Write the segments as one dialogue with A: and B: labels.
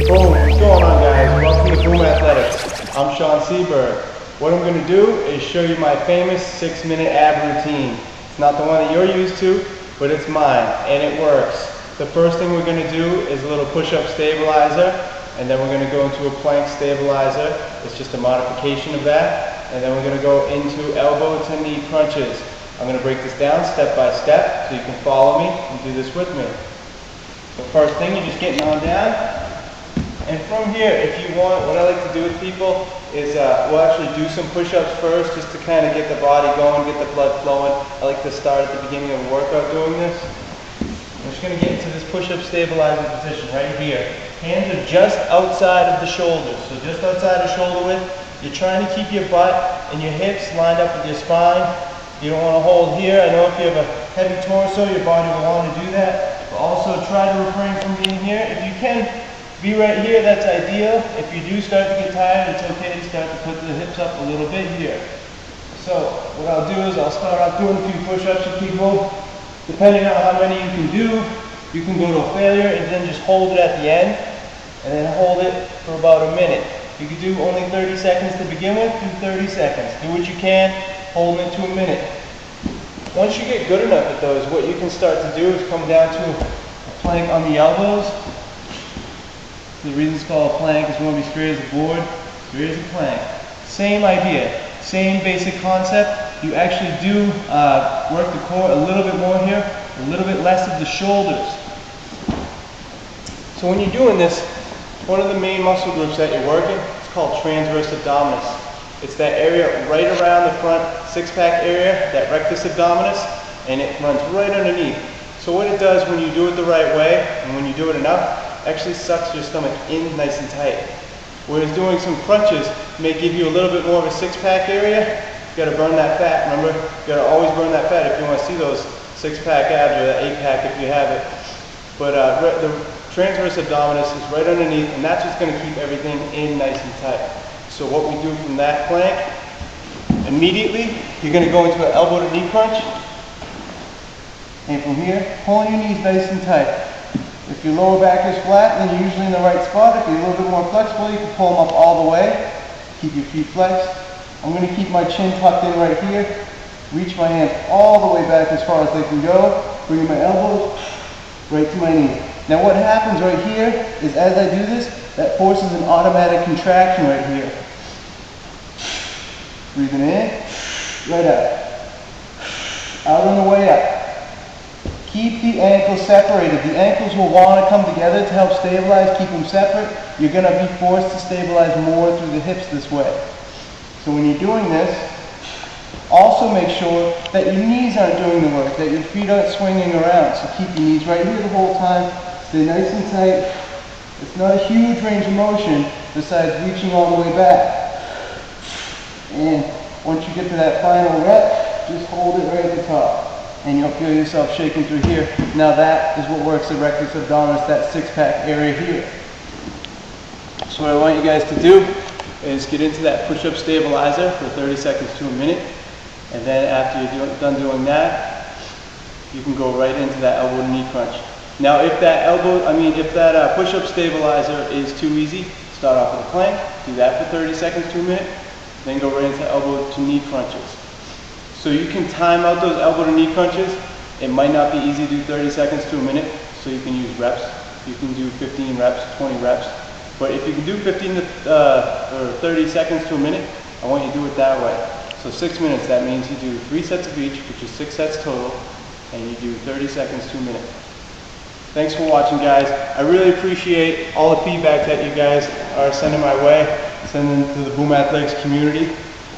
A: Boom, what's going on guys? Welcome to Boom Athletics. I'm SEABERG. What I'm going to do is show you my famous 6-minute ab routine. It's not the one that you're used to, but it's mine, and it works. The first thing we're going to do is a little push-up stabilizer, and then we're going to go into a plank stabilizer. It's just a modification of that. And then we're going to go into elbow to knee crunches. I'm going to break this down step by step so you can follow me and do this with me. The first thing, you're just getting on down. And from here, if you want, what I like to do with people is we'll actually do some push-ups first just to kind of get the body going, get the blood flowing. I like to start at the beginning of a workout doing this. I'm just going to get into this push-up stabilizing position right here. Hands are just outside of the shoulders, so just outside of shoulder width. You're trying to keep your butt and your hips lined up with your spine. You don't want to hold here. I know if you have a heavy torso, your body will want to do that. But also try to refrain from being here. If you can be right here, that's ideal. If you do start to get tired, it's okay to start to put the hips up a little bit here. So what I'll do is I'll start off doing a few push-ups with people. Depending on how many you can do, you can go to a failure and then just hold it at the end and then hold it for about a minute. You can do only 30 seconds to begin with, do 30 seconds. Do what you can, hold it to a minute. Once you get good enough at those, what you can start to do is come down to a plank on the elbows. The reason it's called a plank is you want to be straight as a board, straight as a plank. Same idea, same basic concept. You actually do work the core a little bit more here, a little bit less of the shoulders. So when you're doing this, one of the main muscle groups that you're working, it's called Transverse Abdominus. It's that area right around the front six-pack area, that Rectus Abdominus, and it runs right underneath. So what it does when you do it the right way, and when you do it enough, actually sucks your stomach in nice and tight. Whereas doing some crunches may give you a little bit more of a six-pack area. You gotta burn that fat, remember? You gotta always burn that fat if you wanna see those six-pack abs or that eight-pack if you have it. But the transverse abdominis is right underneath, and that's what's gonna keep everything in nice and tight. So what we do from that plank, immediately, you're gonna go into an elbow to knee crunch. And from here, pulling your knees nice and tight. If your lower back is flat, then you're usually in the right spot. If you're a little bit more flexible, you can pull them up all the way. Keep your feet flexed. I'm going to keep my chin tucked in right here. Reach my hands all the way back as far as they can go. Bring my elbows right to my knee. Now what happens right here is as I do this, that forces an automatic contraction right here. Breathing in, right out. Out on the way up. Keep the ankles separated. The ankles will want to come together to help stabilize, keep them separate. You're going to be forced to stabilize more through the hips this way. So when you're doing this, also make sure that your knees aren't doing the work, that your feet aren't swinging around. So keep your knees right here the whole time. Stay nice and tight. It's not a huge range of motion besides reaching all the way back. And once you get to that final rep, just hold it right at the top. And you'll feel yourself shaking through here. Now that is what works the rectus abdominis, that six-pack area here. So what I want you guys to do is get into that push-up stabilizer for 30 seconds to a minute. And then after you're done doing that, you can go right into that elbow to knee crunch. Now if that push-up stabilizer is too easy, start off with a plank, do that for 30 seconds to a minute, then go right into elbow to knee crunches. So you can time out those elbow to knee crunches. It might not be easy to do 30 seconds to a minute, so you can use reps. You can do 15 reps, 20 reps. But if you can do 15 or 30 seconds to a minute, I want you to do it that way. So 6 minutes, that means you do 3 sets of each, which is 6 sets total, and you do 30 seconds to a minute. Thanks for watching, guys. I really appreciate all the feedback that you guys are sending my way, sending to the Boom Athletics community.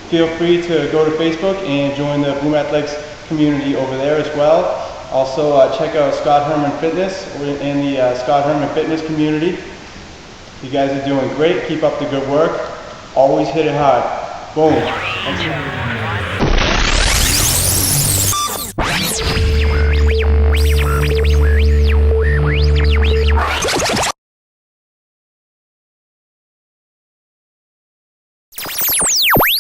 A: Feel free to go to Facebook and join the Boom Athletics community over there as well. Also check out Scott Herman Fitness in the Scott Herman Fitness community. You guys are doing great. Keep up the good work. Always hit it hard. Boom. Thanks.